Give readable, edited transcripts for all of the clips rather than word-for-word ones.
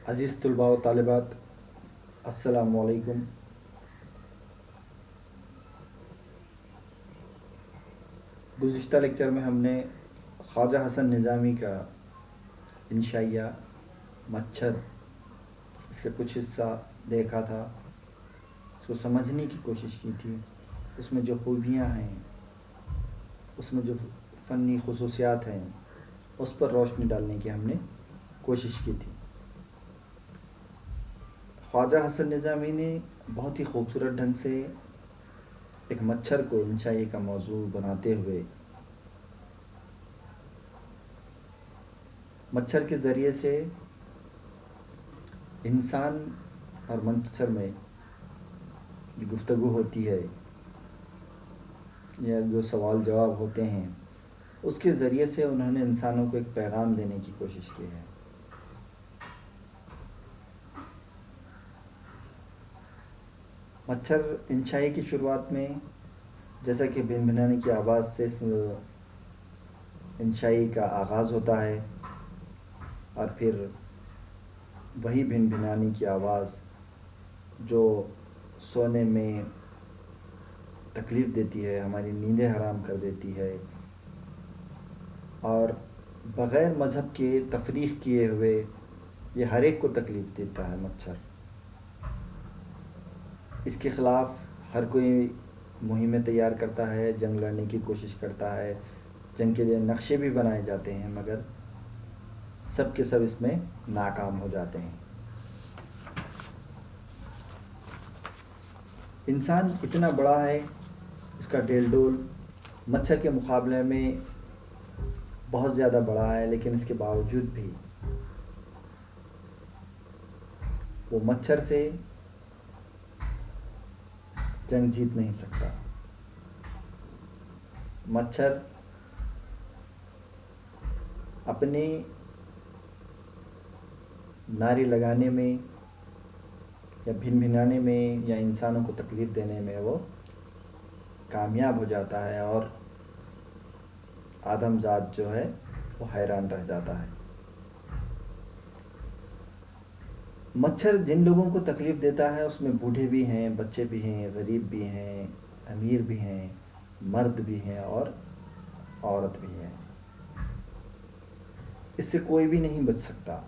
عزیز طلباء و طالبات، السلام علیکم۔ گزشتہ لیکچر میں ہم نے خواجہ حسن نظامی کا انشائیہ مچھر، اس کا کچھ حصہ دیکھا تھا، اس کو سمجھنے کی کوشش کی تھی، اس میں جو خوبیاں ہیں، اس میں جو فنی خصوصیات ہیں، اس پر روشنی ڈالنے کی ہم نے کوشش کی تھی۔ خواجہ حسن نظامی نے بہت ہی خوبصورت ڈھنگ سے ایک مچھر کو انشائیے کا موضوع بناتے ہوئے مچھر کے ذریعے سے انسان اور مچھر میں جو گفتگو ہوتی ہے یا جو سوال جواب ہوتے ہیں، اس کے ذریعے سے انہوں نے انسانوں کو ایک پیغام دینے کی کوشش کی ہے۔ مچھر انشائی کی شروعات میں جیسا کہ بن بنانے کی آواز سے انشائی کا آغاز ہوتا ہے، اور پھر وہی بن بنانے کی آواز جو سونے میں تکلیف دیتی ہے، ہماری نیندیں حرام کر دیتی ہے، اور بغیر مذہب کے تفریق کیے ہوئے یہ ہر ایک کو تکلیف دیتا ہے مچھر۔ اس کے خلاف ہر کوئی مہمیں تیار کرتا ہے، جنگ لڑنے کی کوشش کرتا ہے، جنگ کے لیے نقشے بھی بنائے جاتے ہیں، مگر سب کے سب اس میں ناکام ہو جاتے ہیں۔ انسان اتنا بڑا ہے، اس کا ڈیل ڈول مچھر کے مقابلے میں بہت زیادہ بڑا ہے، لیکن اس کے باوجود بھی وہ مچھر سے جنگ جیت نہیں سکتا۔ مچھر اپنے ناری لگانے میں یا بھن بھنانے میں یا انسانوں کو تکلیف دینے میں وہ کامیاب ہو جاتا ہے، اور آدم ذات جو ہے وہ حیران رہ جاتا ہے۔ مچھر جن لوگوں کو تکلیف دیتا ہے اس میں بوڑھے بھی ہیں، بچے بھی ہیں، غریب بھی ہیں، امیر بھی ہیں، مرد بھی ہیں اور عورت بھی ہے۔ اس سے کوئی بھی نہیں بچ سکتا۔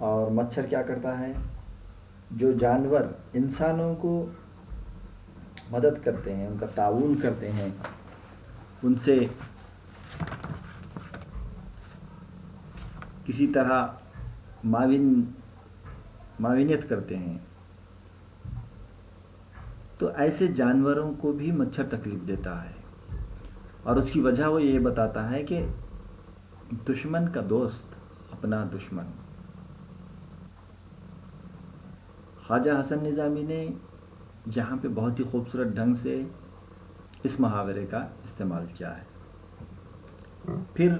اور مچھر کیا کرتا ہے؟ جو جانور انسانوں کو مدد کرتے ہیں، ان کا تعاون کرتے ہیں، ان سے کسی طرح معاونت کرتے ہیں، تو ایسے جانوروں کو بھی مچھر تکلیف دیتا ہے، اور اس کی وجہ وہ یہ بتاتا ہے کہ دشمن کا دوست اپنا دشمن۔ خواجہ حسن نظامی نے یہاں پہ بہت ہی خوبصورت ڈھنگ سے اس محاورے کا استعمال کیا ہے۔ پھر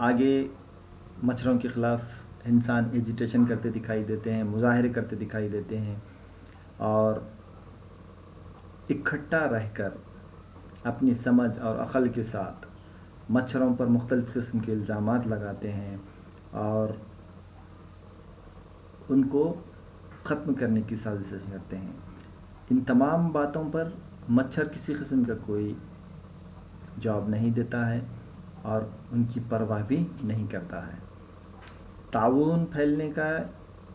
آگے مچھروں کے خلاف انسان ایجیٹیشن کرتے دکھائی دیتے ہیں، مظاہرے کرتے دکھائی دیتے ہیں، اور اکٹھا رہ کر اپنی سمجھ اور عقل کے ساتھ مچھروں پر مختلف قسم کے الزامات لگاتے ہیں اور ان کو ختم کرنے کی سازشیں کرتے ہیں۔ ان تمام باتوں پر مچھر کسی قسم کا کوئی جواب نہیں دیتا ہے اور ان کی پرواہ بھی نہیں کرتا ہے۔ تعاون پھیلنے کا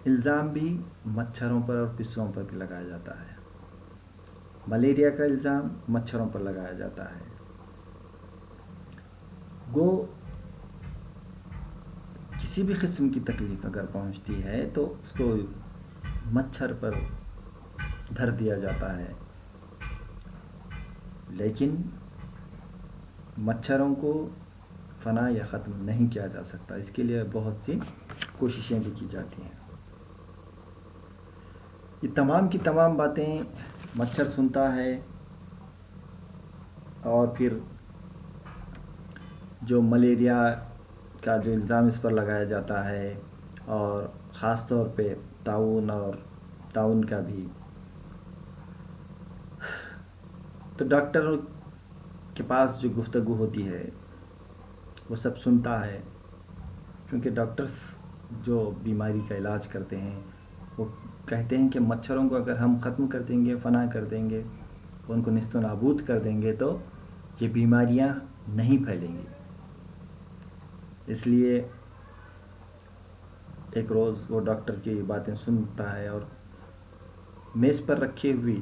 الزام بھی مچھروں پر اور پسوں پر بھی لگایا جاتا ہے۔ ملیریا کا الزام مچھروں پر لگایا جاتا ہے۔ گو کسی بھی قسم کی تکلیف اگر پہنچتی ہے تو اس کو مچھر پر دھر دیا جاتا ہے، لیکن مچھروں کو فنا یا ختم نہیں کیا جا سکتا۔ اس کے لیے بہت سی کوششیں بھی کی جاتی ہیں۔ یہ تمام کی تمام باتیں مچھر سنتا ہے، اور پھر جو ملیریا کا جو الزام اس پر لگایا جاتا ہے، اور خاص طور پہ تعاون کا بھی، تو ڈاکٹر کے پاس جو گفتگو ہوتی ہے وہ سب سنتا ہے، کیونکہ ڈاکٹرز جو بیماری کا علاج کرتے ہیں وہ کہتے ہیں کہ مچھروں کو اگر ہم ختم کر دیں گے، فنا کر دیں گے، ان کو نیست و نابود کر دیں گے تو یہ بیماریاں نہیں پھیلیں گی۔ اس لیے ایک روز وہ ڈاکٹر کی باتیں سنتا ہے اور میز پر رکھی ہوئی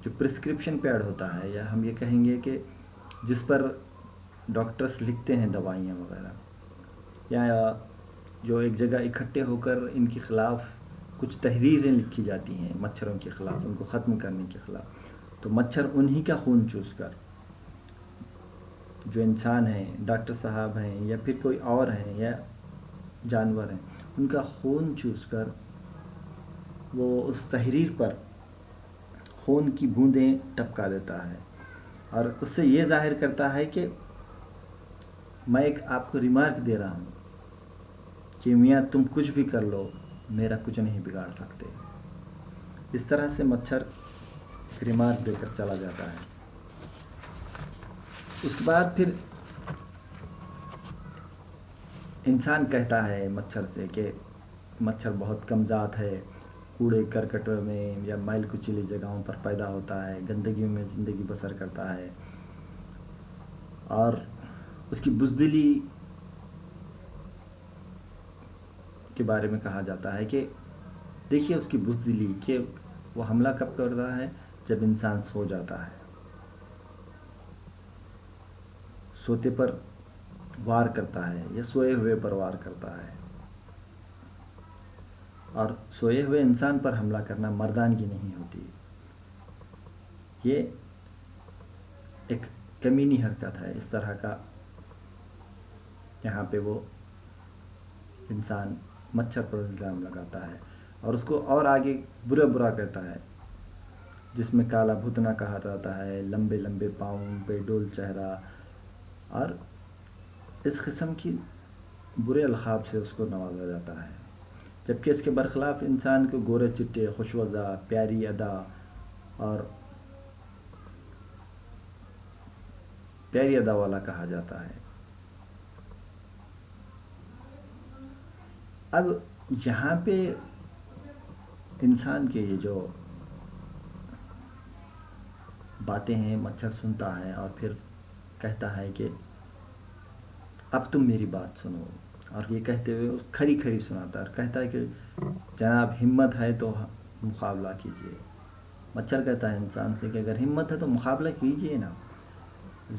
جو پرسکرپشن پیڈ ہوتا ہے، یا ہم یہ کہیں گے کہ جس پر ڈاکٹرز لکھتے ہیں دوائیاں وغیرہ، یا جو ایک جگہ اکٹھے ہو کر ان کے خلاف کچھ تحریریں لکھی جاتی ہیں مچھروں کے خلاف، ان کو ختم کرنے کے خلاف، تو مچھر انہی کا خون چوس کر، جو انسان ہیں، ڈاکٹر صاحب ہیں یا پھر کوئی اور ہیں یا جانور ہیں، ان کا خون چوس کر وہ اس تحریر پر خون کی بوندیں ٹپکا دیتا ہے، اور اس سے یہ ظاہر کرتا ہے کہ میں ایک آپ کو ریمارک دے رہا ہوں کہ میاں تم کچھ بھی کر لو، میرا کچھ نہیں بگاڑ سکتے۔ اس طرح سے مچھر ریمارک دے کر چلا جاتا ہے۔ اس کے بعد پھر انسان کہتا ہے مچھر سے کہ مچھر بہت کم ذات ہے، کوڑے کرکٹ میں یا میل کچیلی جگہوں پر پیدا ہوتا ہے، گندگی میں زندگی بسر کرتا ہے، اور اس کی بزدلی کے بارے میں کہا جاتا ہے کہ دیکھیے اس کی بزدلی کہ وہ حملہ کب کرتا ہے، جب انسان سو جاتا ہے، سوتے پر وار کرتا ہے یا سوئے ہوئے پر وار کرتا ہے، اور سوئے ہوئے انسان پر حملہ کرنا مردانگی نہیں ہوتی، یہ ایک کمینی حرکت ہے۔ اس طرح کا یہاں پہ وہ انسان مچھر پر الزام لگاتا ہے اور اس کو اور آگے برا کہتا ہے، جس میں کالا بھتنا کہا جاتا ہے، لمبے لمبے پاؤں، بے ڈول چہرہ، اور اس قسم کی برے القاب سے اس کو نوازا جاتا ہے، جبکہ اس کے برخلاف انسان کو گورے چٹے، خوشوزا، پیاری ادا اور پیاری ادا والا کہا جاتا ہے۔ اب یہاں پہ انسان کے یہ جو باتیں ہیں مچھر سنتا ہے اور پھر کہتا ہے کہ اب تم میری بات سنو، اور یہ کہتے ہوئے کھری کھری سناتا ہے اور کہتا ہے کہ جناب ہمت ہے تو مقابلہ کیجئے۔ مچھر کہتا ہے انسان سے کہ اگر ہمت ہے تو مقابلہ کیجئے نا،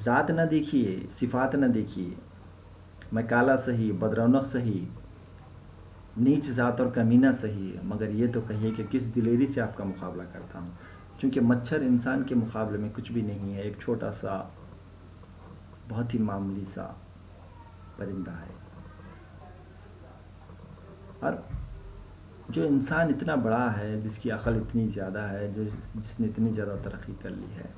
ذات نہ دیکھیے، صفات نہ دیکھیے، میں کالا سہی، بدرونق سہی، نیچ ذات اور کمینہ سہی، مگر یہ تو کہیے کہ کس دلیری سے آپ کا مقابلہ کرتا ہوں، چونکہ مچھر انسان کے مقابلے میں کچھ بھی نہیں ہے، ایک چھوٹا سا بہت ہی معمولی سا پرندہ ہے۔ اور جو انسان اتنا بڑا ہے، جس کی عقل اتنی زیادہ ہے، جس نے اتنی زیادہ ترقی کر لی ہے،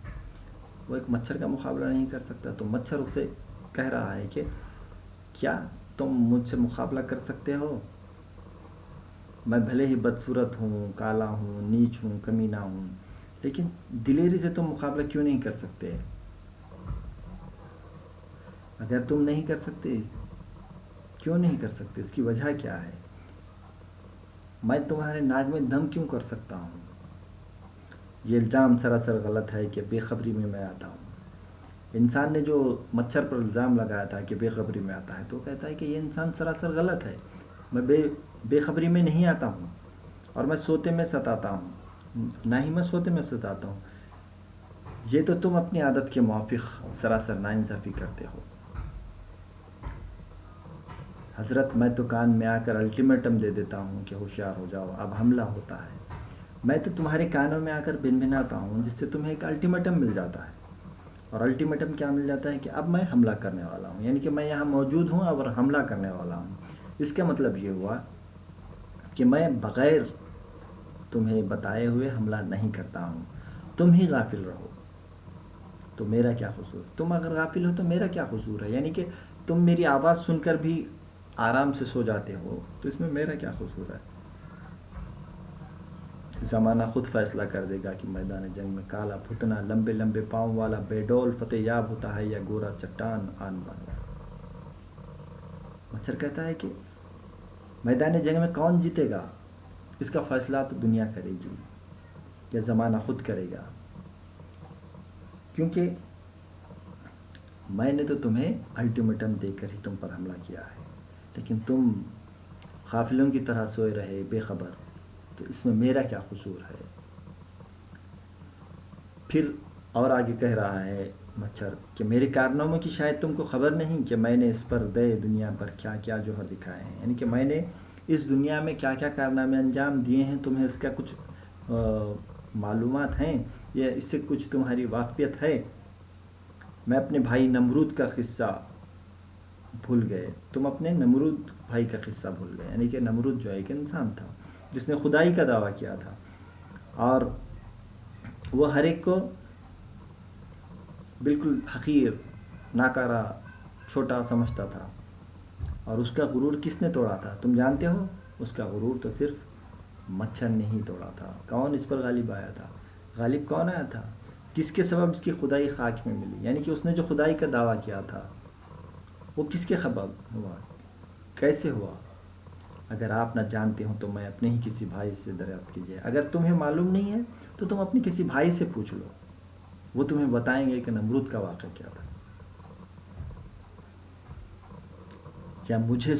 وہ ایک مچھر کا مقابلہ نہیں کر سکتا، تو مچھر اسے کہہ رہا ہے کہ کیا تم مجھ سے مقابلہ کر سکتے ہو؟ میں بھلے ہی بدصورت ہوں، کالا ہوں، نیچ ہوں، کمینہ ہوں، لیکن دلیری سے تم مقابلہ کیوں نہیں کر سکتے؟ اگر تم نہیں کر سکتے، کیوں نہیں کر سکتے؟ اس کی وجہ کیا ہے؟ میں تمہارے ناک میں دم کیوں کر سکتا ہوں؟ یہ الزام سراسر غلط ہے کہ بے خبری میں میں آتا ہوں۔ انسان نے جو مچھر پر الزام لگایا تھا کہ بے خبری میں آتا ہے، تو کہتا ہے کہ یہ انسان سراسر غلط ہے، میں بے خبری میں نہیں آتا ہوں، اور میں سوتے میں ستاتا ہوں، نہ ہی میں سوتے میں ستاتا ہوں، یہ تو تم اپنی عادت کے موافق سراسر ناانصافی کرتے ہو۔ حضرت میں تو کان میں آ کر الٹیمیٹم دے دیتا ہوں کہ ہوشیار ہو جاؤ، اب حملہ ہوتا ہے، میں تو تمہارے کانوں میں آ کر بنبھناتا ہوں، جس سے تمہیں ایک الٹیمیٹم مل جاتا ہے، اور الٹیمیٹم کیا مل جاتا ہے کہ اب میں حملہ کرنے والا ہوں، یعنی کہ میں یہاں موجود ہوں اور حملہ کرنے والا ہوں۔ اس کا مطلب یہ ہوا کہ میں بغیر تمہیں بتائے ہوئے حملہ نہیں کرتا ہوں، تم ہی غافل رہو تو میرا کیا قصور؟ تم اگر غافل ہو تو میرا کیا قصور ہے؟ یعنی کہ تم میری آواز سن کر بھی آرام سے سو جاتے ہو، تو اس میں میرا کیا قصور ہے؟ زمانہ خود فیصلہ کر دے گا کہ میدان جنگ میں کالا بھتنا لمبے لمبے پاؤں والا بے ڈول فتح یاب ہوتا ہے یا گورا چٹان آن بن۔ مچھر کہتا ہے کہ میدان جنگ میں کون جیتے گا اس کا فیصلہ تو دنیا کرے گی یا زمانہ خود کرے گا، کیونکہ میں نے تو تمہیں الٹیمیٹم دے کر ہی تم پر حملہ کیا ہے، لیکن تم غافلوں کی طرح سوئے رہے بے خبر، تو اس میں میرا کیا قصور ہے؟ پھر اور آگے کہہ رہا ہے مچھر کہ میرے کارناموں کی شاید تم کو خبر نہیں کہ میں نے اس پر دے دنیا پر کیا کیا جوہر دکھائے ہیں، یعنی کہ میں نے اس دنیا میں کیا کیا کارنامے انجام دیے ہیں، تمہیں اس کا کچھ معلومات ہیں یا اس سے کچھ تمہاری واقفیت ہے؟ میں اپنے بھائی نمرود کا قصہ بھول گئے، تم اپنے نمرود بھائی کا قصہ بھول گئے، یعنی کہ نمرود جو ایک انسان تھا جس نے خدائی کا دعویٰ کیا تھا، اور وہ ہر ایک کو بالکل حقیر، ناکارہ، چھوٹا سمجھتا تھا، اور اس کا غرور کس نے توڑا تھا تم جانتے ہو؟ اس کا غرور تو صرف مچھر نے ہی توڑا تھا۔ کون اس پر غالب آیا تھا؟ غالب کون آیا تھا؟ کس کے سبب اس کی خدائی خاک میں ملی؟ یعنی کہ اس نے جو خدائی کا دعویٰ کیا تھا وہ کس کے سبب ہوا، کیسے ہوا؟ اگر آپ نہ جانتے ہوں تو میں اپنے ہی کسی بھائی سے دریافت کیجیے، اگر تمہیں معلوم نہیں ہے تو تم اپنے کسی بھائی سے پوچھ لو، وہ تمہیں بتائیں گے کہ نمرود کا واقعہ کیا تھا۔ یا مجھے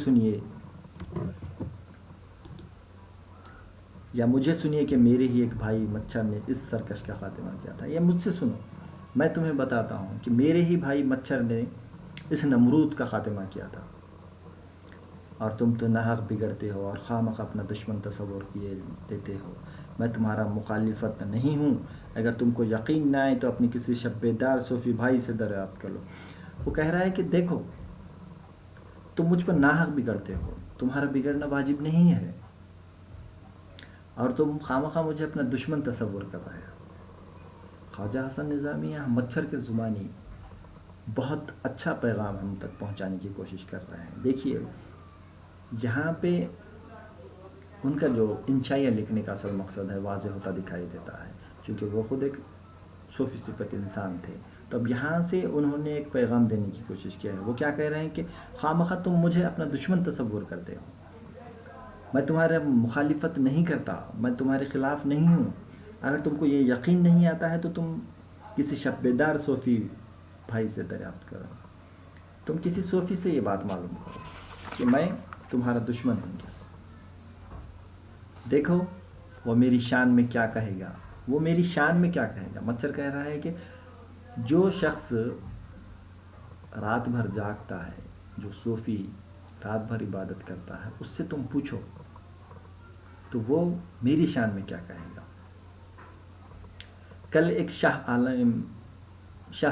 سنیے کہ میرے ہی ایک بھائی مچھر نے اس سرکش کا خاتمہ کیا تھا، یا مجھ سے سنو، میں تمہیں بتاتا ہوں کہ میرے ہی بھائی مچھر نے اس نمرود کا خاتمہ کیا تھا، اور تم تو ناحق بگڑتے ہو اور خواہ مخواہ اپنا دشمن تصور کیے دیتے ہو۔ میں تمہارا مخالفت نہیں ہوں، اگر تم کو یقین نہ آئے تو اپنی کسی شب بیدار صوفی بھائی سے دریافت کر لو۔ وہ کہہ رہا ہے کہ دیکھو تم مجھ پر ناحق بگڑتے ہو، تمہارا بگڑنا واجب نہیں ہے، اور تم خواہ مجھے اپنا دشمن تصور کر رہے ہو۔ خواجہ حسن نظامی یہاں مچھر کے زبانی بہت اچھا پیغام ہم تک پہنچانے کی کوشش کر رہے ہیں۔ دیکھیے یہاں پہ ان کا جو انشائیہ لکھنے کا اصل مقصد ہے واضح ہوتا دکھائی دیتا ہے، چونکہ وہ خود ایک صوفی صفت انسان تھے، تو اب یہاں سے انہوں نے ایک پیغام دینے کی کوشش کیا ہے۔ وہ کیا کہہ رہے ہیں کہ خواہ مخواہ تم مجھے اپنا دشمن تصور کرتے ہو، میں تمہارے مخالفت نہیں کرتا، میں تمہارے خلاف نہیں ہوں، اگر تم کو یہ یقین نہیں آتا ہے تو تم کسی شب بیدار صوفی بھائی سے دریافت کرو، تم کسی صوفی سے یہ بات معلوم کرو کہ میں تمہارا دشمن ہوں گا، دیکھو وہ میری شان میں کیا کہے گا، وہ میری شان میں کیا کہے گا۔ مچھر کہہ رہا ہے کہ جو شخص رات بھر جاگتا ہے، جو صوفی رات بھر عبادت کرتا ہے، اس سے تم پوچھو تو وہ میری شان میں کیا کہے گا۔ کل ایک شاہ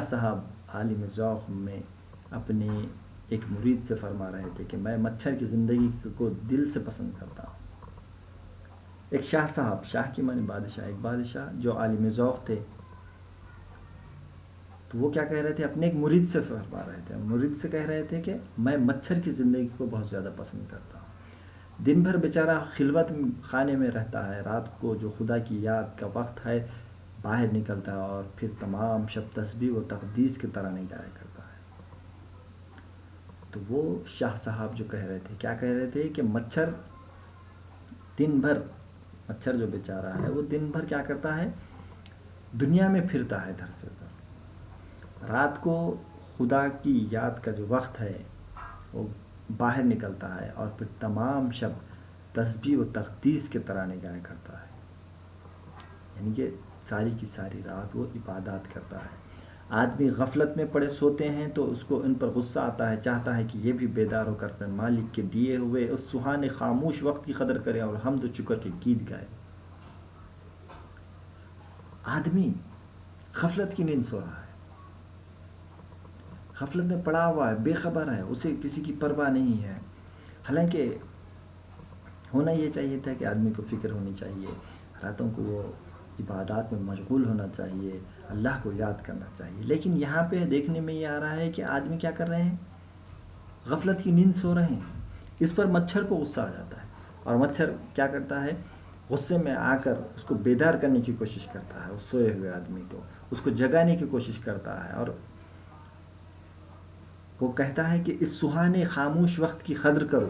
صاحب عالم ذوق میں اپنے ایک مرید سے فرما رہے تھے کہ میں مچھر کی زندگی کو دل سے پسند کرتا ہوں۔ ایک شاہ صاحب، شاہ کی معنی بادشاہ، ایک بادشاہ جو عالم ذوق تھے، تو وہ کیا کہہ رہے تھے؟ اپنے ایک مرید سے فرما رہے تھے، مرید سے کہہ رہے تھے کہ میں مچھر کی زندگی کو بہت زیادہ پسند کرتا ہوں۔ دن بھر بیچارہ خلوت خانے میں رہتا ہے، رات کو جو خدا کی یاد کا وقت ہے باہر نکلتا ہے، اور پھر تمام شب تسبیح و تقدیس کی طرح نہیں جایا کرتا ہے۔ تو وہ شاہ صاحب جو کہہ رہے تھے، کیا کہہ رہے تھے کہ مچھر جو بیچارہ ہے وہ دن بھر کیا کرتا ہے؟ دنیا میں پھرتا ہے ادھر سے ادھر، رات کو خدا کی یاد کا جو وقت ہے وہ باہر نکلتا ہے، اور پھر تمام شب تسبیح و تقدیس کے ترانے گایا کرتا ہے، یعنی کہ ساری کی ساری رات وہ عبادات کرتا ہے۔ آدمی غفلت میں پڑے سوتے ہیں تو اس کو ان پر غصہ آتا ہے، چاہتا ہے کہ یہ بھی بیدار ہو کر اپنے مالک کے دیے ہوئے اس سہانے خاموش وقت کی قدر کرے اور حمد و شکر کے گیت گائے۔ آدمی غفلت کی نیند سو رہا ہے، غفلت میں پڑا ہوا ہے، بے خبر ہے، اسے کسی کی پرواہ نہیں ہے، حالانکہ ہونا یہ چاہیے تھا کہ آدمی کو فکر ہونی چاہیے، راتوں کو وہ عبادات میں مشغول ہونا چاہیے، اللہ کو یاد کرنا چاہیے، لیکن یہاں پہ دیکھنے میں یہ آ رہا ہے کہ آدمی کیا کر رہے ہیں؟ غفلت کی نیند سو رہے ہیں۔ اس پر مچھر کو غصہ آ جاتا ہے، اور مچھر کیا کرتا ہے؟ غصے میں آ کر اس کو بیدار کرنے کی کوشش کرتا ہے، اس سوئے ہوئے آدمی کو، اس کو جگانے کی کوشش کرتا ہے، اور وہ کہتا ہے کہ اس سہانے خاموش وقت کی قدر کرو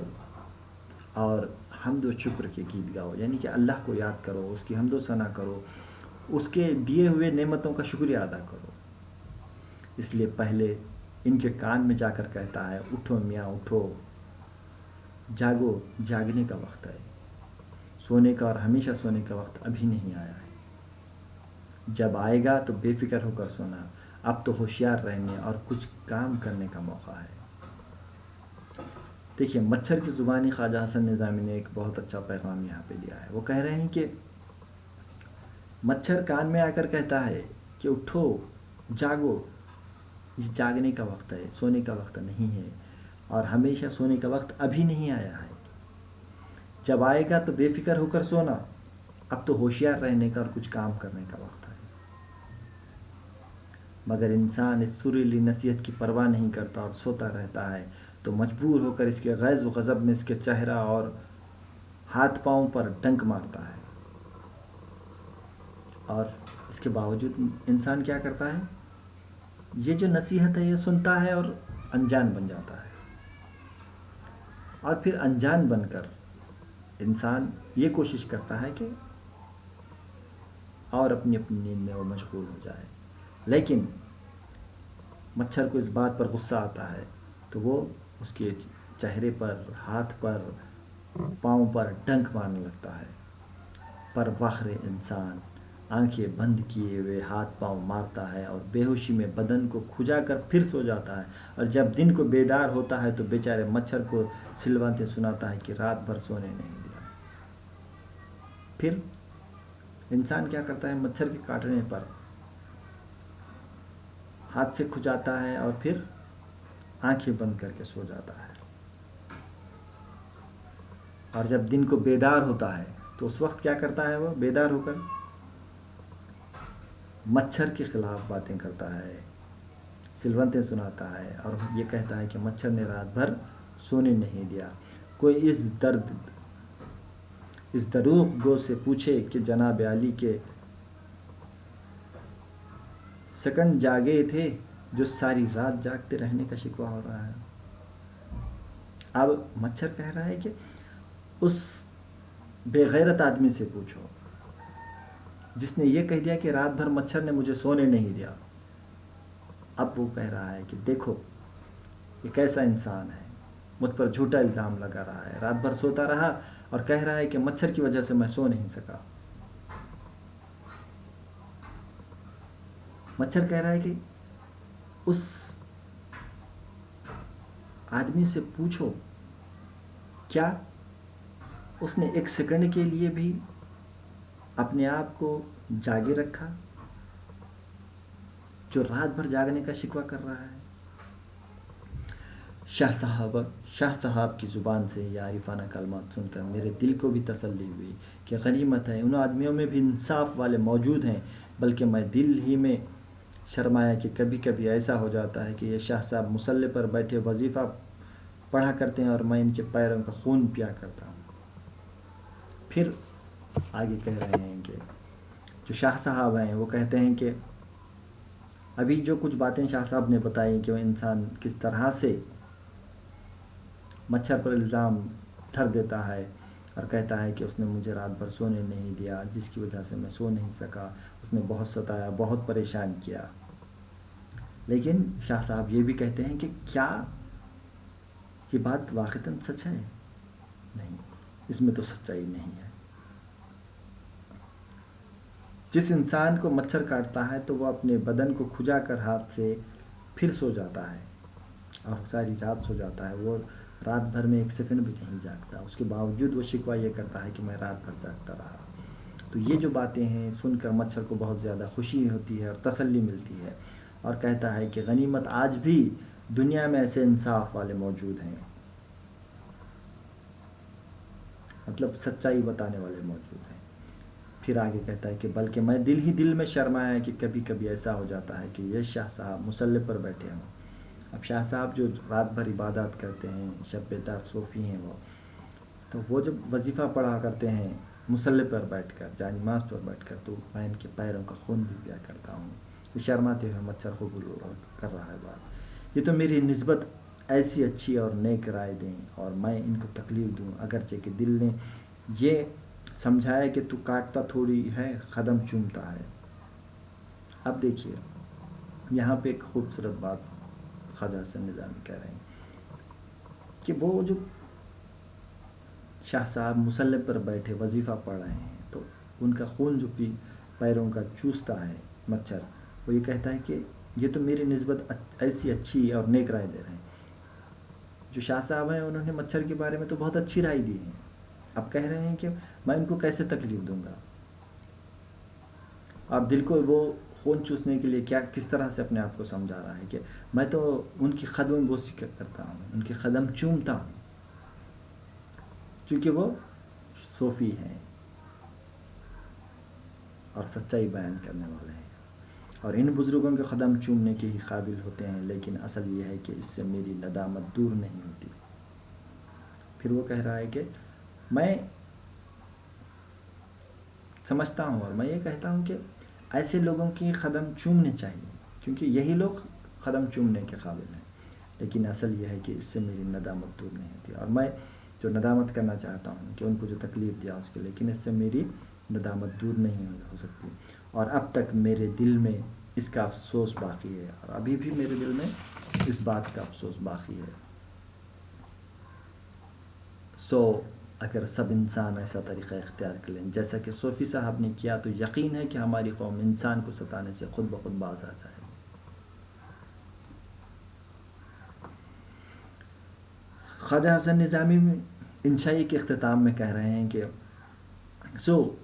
اور حمد و شکر کے گیت گاؤ، یعنی کہ اللہ کو یاد کرو، اس کی حمد و ثنا کرو، اس کے دیے ہوئے نعمتوں کا شکریہ ادا کرو۔ اس لیے پہلے ان کے کان میں جا کر کہتا ہے، اٹھو میاں اٹھو، جاگو، جاگنے کا وقت ہے، سونے کا اور ہمیشہ سونے کا وقت ابھی نہیں آیا ہے، جب آئے گا تو بے فکر ہو کر سونا، اب تو ہوشیار رہنے اور کچھ کام کرنے کا موقع ہے۔ دیکھیے مچھر کی زبانی خواجہ حسن نظامی نے ایک بہت اچھا پیغام یہاں پہ دیا ہے۔ وہ کہہ رہے ہیں کہ مچھر کان میں آ کر کہتا ہے کہ اٹھو، جاگو، یہ جاگنے کا وقت ہے، سونے کا وقت نہیں ہے، اور ہمیشہ سونے کا وقت ابھی نہیں آیا ہے، جب آئے گا تو بے فکر ہو کر سونا، اب تو ہوشیار رہنے کا اور کچھ کام کرنے کا وقت ہے۔ مگر انسان اس سریلی نصیحت کی پرواہ نہیں کرتا اور سوتا رہتا ہے، تو مجبور ہو کر اس کے غیظ و غضب میں اس کے چہرہ اور ہاتھ پاؤں پر ڈنک مارتا ہے، اور اس کے باوجود انسان کیا کرتا ہے؟ یہ جو نصیحت ہے یہ سنتا ہے اور انجان بن جاتا ہے، اور پھر انجان بن کر انسان یہ کوشش کرتا ہے کہ اور اپنی اپنی نیند میں وہ مشغول ہو جائے، لیکن مچھر کو اس بات پر غصہ آتا ہے تو وہ اس کے چہرے پر، ہاتھ پر، پاؤں پر ڈنک مارنے لگتا ہے، پر فخر انسان آنکھیں بند کیے ہوئے ہاتھ پاؤں مارتا ہے اور بے ہوشی میں بدن کو کھجا کر پھر سو جاتا ہے، اور جب دن کو بیدار ہوتا ہے تو بیچارے مچھر کو سلوانتے سناتا ہے کہ رات بھر سونے نہیں دیا۔ پھر انسان کیا کرتا ہے؟ مچھر کے کاٹنے پر ہاتھ سے کھجاتا ہے اور پھر آنکھیں بند کر کے سو جاتا ہے، اور جب دن کو بیدار ہوتا ہے تو اس وقت کیا کرتا ہے؟ وہ بیدار ہو کر مچھر کے خلاف باتیں کرتا ہے، سلوتیں سناتا ہے، اور یہ کہتا ہے کہ مچھر نے رات بھر سونے نہیں دیا۔ کوئی اس دروغ گو سے پوچھے کہ جناب علی کے سکنڈ جاگے تھے جو ساری رات جاگتے رہنے کا شکوہ ہو رہا ہے۔ اب مچھر کہہ رہا ہے کہ اس بے غیرت آدمی سے پوچھو جس نے یہ کہہ دیا کہ رات بھر مچھر نے مجھے سونے نہیں دیا۔ اب وہ کہہ رہا ہے کہ دیکھو یہ کیسا انسان ہے، مجھ پر جھوٹا الزام لگا رہا ہے، رات بھر سوتا رہا اور کہہ رہا ہے کہ مچھر کی وجہ سے میں سو نہیں سکا۔ مچھر کہہ رہا ہے کہ اس آدمی سے پوچھو کیا اس نے ایک سیکنڈ کے لیے بھی اپنے آپ کو جاگے رکھا جو رات بھر جاگنے کا شکوہ کر رہا ہے۔ شاہ صاحب کی زبان سے یہ عارفانہ کلمات سن کر میرے دل کو بھی تسلی ہوئی کہ غنیمت ہے، ان آدمیوں میں بھی انصاف والے موجود ہیں، بلکہ میں دل ہی میں شرمایا کہ کبھی کبھی ایسا ہو جاتا ہے کہ یہ شاہ صاحب مصلی پر بیٹھے وظیفہ پڑھا کرتے ہیں اور میں ان کے پیروں کا خون پیا کرتا ہوں۔ پھر آگے کہہ رہے ہیں کہ جو شاہ صاحب ہیں وہ کہتے ہیں کہ ابھی جو کچھ باتیں شاہ صاحب نے بتائی کہ وہ انسان کس طرح سے مچھر پر الزام دھر دیتا ہے اور کہتا ہے کہ اس نے مجھے رات بھر سونے نہیں دیا، جس کی وجہ سے میں سو نہیں سکا، اس نے بہت ستایا، بہت پریشان کیا، لیکن شاہ صاحب یہ بھی کہتے ہیں کہ کیا یہ بات واقعتاً سچ ہے؟ نہیں، اس میں تو سچائی نہیں ہے۔ جس انسان کو مچھر کاٹتا ہے تو وہ اپنے بدن کو کھجا کر ہاتھ سے پھر سو جاتا ہے اور ساری رات سو جاتا ہے، وہ رات بھر میں ایک سیکنڈ بھی نہیں جاگتا، اس کے باوجود وہ شکوہ یہ کرتا ہے کہ میں رات بھر جاگتا رہا۔ تو یہ جو باتیں ہیں سن کر مچھر کو بہت زیادہ خوشی ہوتی ہے اور تسلی ملتی ہے، اور کہتا ہے کہ غنیمت آج بھی دنیا میں ایسے انصاف والے موجود ہیں، مطلب سچائی بتانے والے موجود ہیں۔ پھر آگے کہتا ہے کہ بلکہ میں دل میں شرمایا کہ کبھی کبھی ایسا ہو جاتا ہے کہ یہ شاہ صاحب مصلی پر بیٹھے ہوں۔ اب شاہ صاحب جو رات بھر عبادات کرتے ہیں، شب بیدار صوفی ہیں، وہ تو وہ جب وظیفہ پڑھا کرتے ہیں مصلی پر بیٹھ کر، جائے نماز پر بیٹھ کر، تو میں ان کے پیروں کا خون بھی پیا کرتا ہوں۔ یہ شرماتے ہوئے مچھر قبول کر رہا ہے بات، یہ تو میری نسبت ایسی اچھی اور نیک رائے دیں اور میں ان کو تکلیف دوں، اگرچہ کہ دل نے یہ سمجھایا کہ تو کاٹتا تھوڑی ہے، قدم چومتا ہے۔ اب دیکھیے یہاں پہ ایک خوبصورت بات خواجہ حسن نظامی کہہ رہے ہیں کہ وہ جو شاہ صاحب مصلی پر بیٹھے وظیفہ پڑھ رہے ہیں تو ان کا خون جو پیروں کا چوستا ہے مچھر، وہ یہ کہتا ہے کہ یہ تو میری نسبت ایسی اچھی اور نیک رائے دے رہے ہیں۔ جو شاہ صاحب ہیں انہوں نے مچھر کے بارے میں تو بہت اچھی رائے دی ہے، اب کہہ رہے ہیں کہ میں ان کو کیسے تکلیف دوں گا۔ آپ دل کو وہ خون چوسنے کے لیے کس طرح سے اپنے آپ کو سمجھا رہا ہے کہ میں تو ان کی قدم بوسی کرتا ہوں، ان کے قدم چومتا ہوں، چونکہ وہ صوفی ہیں اور سچائی بیان کرنے والے ہیں، اور ان بزرگوں کے قدم چومنے کے ہی قابل ہوتے ہیں، لیکن اصل یہ ہے کہ اس سے میری ندامت دور نہیں ہوتی۔ پھر وہ کہہ رہا ہے کہ میں سمجھتا ہوں اور میں یہ کہتا ہوں کہ ایسے لوگوں کی قدم چومنے چاہیے، کیونکہ یہی لوگ قدم چومنے کے قابل ہیں، لیکن اصل یہ ہے کہ اس سے میری ندامت دور نہیں ہوتی، اور میں جو ندامت کرنا چاہتا ہوں کہ ان کو جو تکلیف دیا اس کے، لیکن اس سے میری ندامت دور نہیں ہو سکتی، اور اب تک میرے دل میں اس کا افسوس باقی ہے، اور ابھی بھی میرے دل میں اس بات کا افسوس باقی ہے۔ اگر سب انسان ایسا طریقہ اختیار کر لیں جیسا کہ صوفی صاحب نے کیا تو یقین ہے کہ ہماری قوم انسان کو ستانے سے خود بخود باز آ جائے گی۔ خواجہ حسن نظامی انشائی کے اختتام میں کہہ رہے ہیں کہ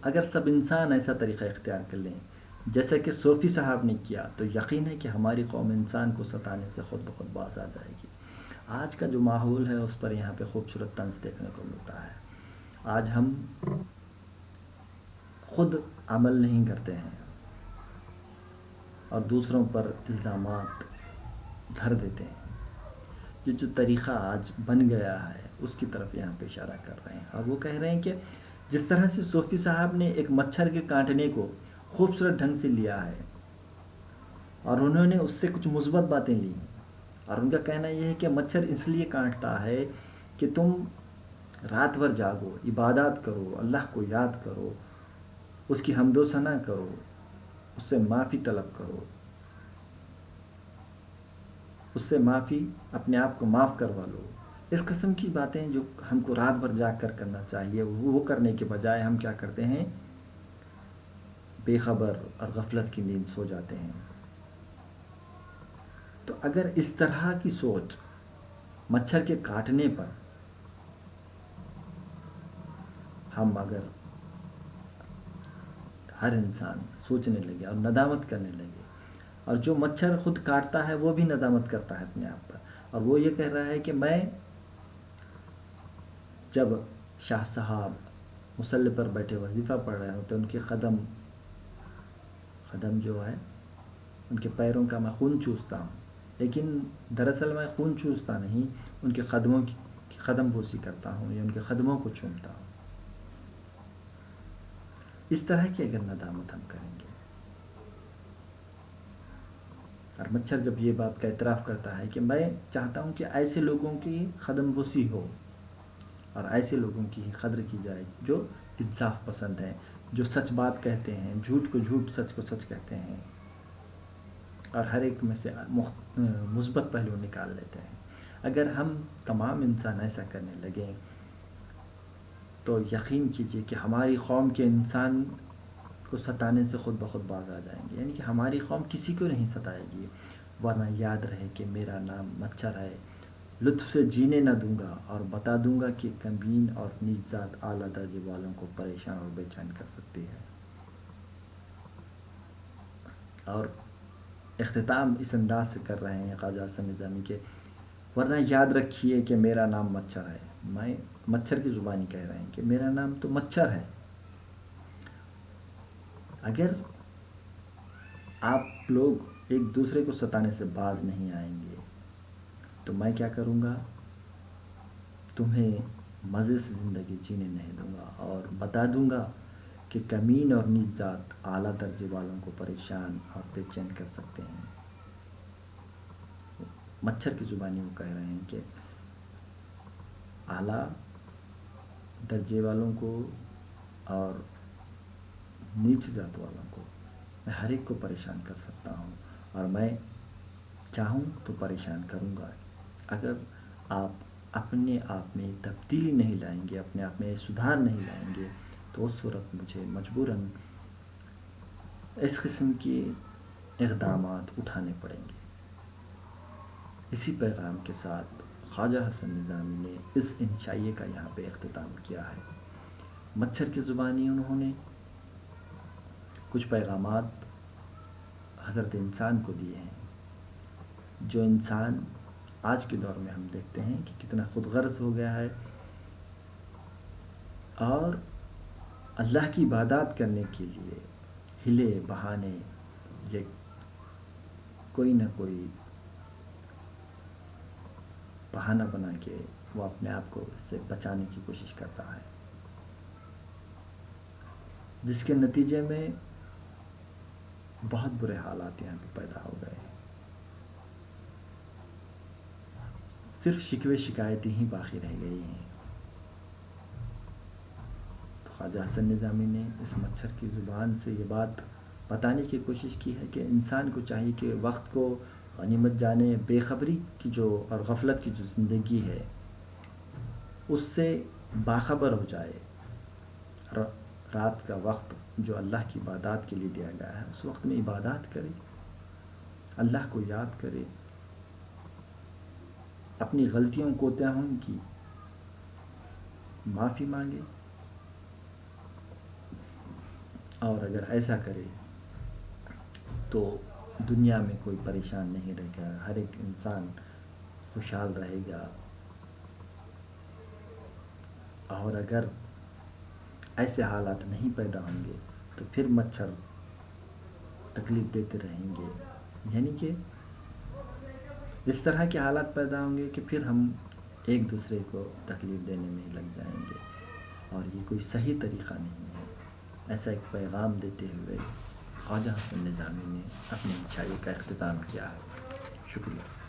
اگر سب انسان ایسا طریقہ اختیار کر لیں جیسا کہ صوفی صاحب نے کیا تو یقین ہے کہ ہماری قوم انسان کو ستانے سے خود بخود باز آ جائے گی۔ آج کا جو ماحول ہے اس پر یہاں پہ خوبصورت طنز دیکھنے کو ملتا ہے۔ آج ہم خود عمل نہیں کرتے ہیں اور دوسروں پر الزامات دھر دیتے ہیں۔ یہ جو طریقہ آج بن گیا ہے اس کی طرف یہاں پہ اشارہ کر رہے ہیں، اور وہ کہہ رہے ہیں کہ جس طرح سے صوفی صاحب نے ایک مچھر کے کاٹنے کو خوبصورت ڈھنگ سے لیا ہے اور انہوں نے اس سے کچھ مثبت باتیں لی، اور ان کا کہنا یہ ہے کہ مچھر اس لیے کاٹتا ہے کہ تم رات بھر جاگو، عبادات کرو، اللہ کو یاد کرو، اس کی حمد و ثنا کرو، اس سے معافی طلب کرو، اس سے معافی اپنے آپ کو معاف کروا لو۔ اس قسم کی باتیں جو ہم کو رات بھر جاگ کر کرنا چاہیے، وہ کرنے کے بجائے ہم کیا کرتے ہیں، بے خبر اور غفلت کی نیند سو جاتے ہیں۔ تو اگر اس طرح کی سوچ مچھر کے کاٹنے پر ہم اگر ہر انسان سوچنے لگے اور ندامت کرنے لگے، اور جو مچھر خود کاٹتا ہے وہ بھی ندامت کرتا ہے اپنے آپ پر، اور وہ یہ کہہ رہا ہے کہ میں جب شاہ صاحب مصلی پر بیٹھے وظیفہ پڑھ رہے ہوتے ان کے قدم جو ہے ان کے پیروں کا میں خون چوستا ہوں، لیکن دراصل میں خون چوستا نہیں، ان کے قدموں کی قدم بوسی کرتا ہوں یا ان کے قدموں کو چومتا ہوں۔ اس طرح کی اگر ندامت ہم کریں گے، اور مچھر جب یہ بات کا اعتراف کرتا ہے کہ میں چاہتا ہوں کہ ایسے لوگوں کی قدم بوسی ہو اور ایسے لوگوں کی قدر کی جائے جو انصاف پسند ہیں، جو سچ بات کہتے ہیں، جھوٹ کو جھوٹ، سچ کو سچ کہتے ہیں، اور ہر ایک میں سے مثبت پہلو نکال لیتے ہیں۔ اگر ہم تمام انسان ایسا کرنے لگیں تو یقین کیجئے کہ ہماری قوم کے انسان کو ستانے سے خود بخود باز آ جائیں گے، یعنی کہ ہماری قوم کسی کو نہیں ستائے گی، ورنہ یاد رہے کہ میرا نام مچھر ہے، لطف سے جینے نہ دوں گا، اور بتا دوں گا کہ کمین اور نیچ ذات اعلیٰ درجے والوں کو پریشان اور بے چین کر سکتی ہے۔ اور اختتام اس انداز سے کر رہے ہیں خواجہ حسن نظامی کے، ورنہ یاد رکھیے کہ میرا نام مچھر ہے۔ میں مچھر کی زبانی کہہ رہے ہیں کہ میرا نام تو مچھر ہے۔ اگر آپ لوگ ایک دوسرے کو ستانے سے باز نہیں آئیں گے تو میں کیا کروں گا، تمہیں مزے سے زندگی جینے نہیں دوں گا، اور بتا دوں گا کہ کمین اور نیچ ذات اعلیٰ درجے والوں کو پریشان اور بے چین کر سکتے ہیں۔ مچھر کی زبانی وہ کہہ رہے ہیں کہ اعلیٰ درجے والوں کو اور نیچ ذات والوں کو میں ہر ایک کو پریشان کر سکتا ہوں، اور میں چاہوں تو پریشان کروں گا۔ اگر آپ اپنے آپ میں تبدیلی نہیں لائیں گے، اپنے آپ میں سدھار نہیں لائیں گے، تو اس وقت مجھے مجبوراً اس قسم کے اقدامات اٹھانے پڑیں گے۔ اسی پیغام کے ساتھ خواجہ حسن نظامی نے اس انشائیے کا یہاں پہ اختتام کیا ہے۔ مچھر کی زبانی انہوں نے کچھ پیغامات حضرت انسان کو دیے ہیں، جو انسان آج کے دور میں ہم دیکھتے ہیں کہ کتنا خود غرض ہو گیا ہے، اور اللہ کی عبادات کرنے کے لیے ہلے بہانے یا کوئی نہ کوئی بہانہ بنا کے وہ اپنے آپ کو اس سے بچانے کی کوشش کرتا ہے، جس کے نتیجے میں بہت برے حالات یہاں پہ پیدا ہو گئے ہیں۔ صرف شکوے شکایتیں ہی باقی رہ گئی ہیں۔ تو خواجہ حسن نظامی نے اس مچھر کی زبان سے یہ بات بتانے کی کوشش کی ہے کہ انسان کو چاہیے کہ وقت کو غنیمت جانے، بے خبری کی جو اور غفلت کی جو زندگی ہے اس سے باخبر ہو جائے۔ رات کا وقت جو اللہ کی عبادات کے لیے دیا گیا ہے، اس وقت میں عبادات کرے، اللہ کو یاد کرے، اپنی غلطیوں کوتاہیوں کی معافی مانگے، اور اگر ایسا کرے تو دنیا میں کوئی پریشان نہیں رہے گا، ہر ایک انسان خوشحال رہے گا۔ اور اگر ایسے حالات نہیں پیدا ہوں گے تو پھر مچھر تکلیف دیتے رہیں گے، یعنی کہ اس طرح کے حالات پیدا ہوں گے کہ پھر ہم ایک دوسرے کو تکلیف دینے میں لگ جائیں گے، اور یہ کوئی صحیح طریقہ نہیں ہے۔ ایسا ایک پیغام دیتے ہوئے خواجہ حسن نظامی نے اپنے انشائیے کا اختتام کیا ہے۔ شکریہ۔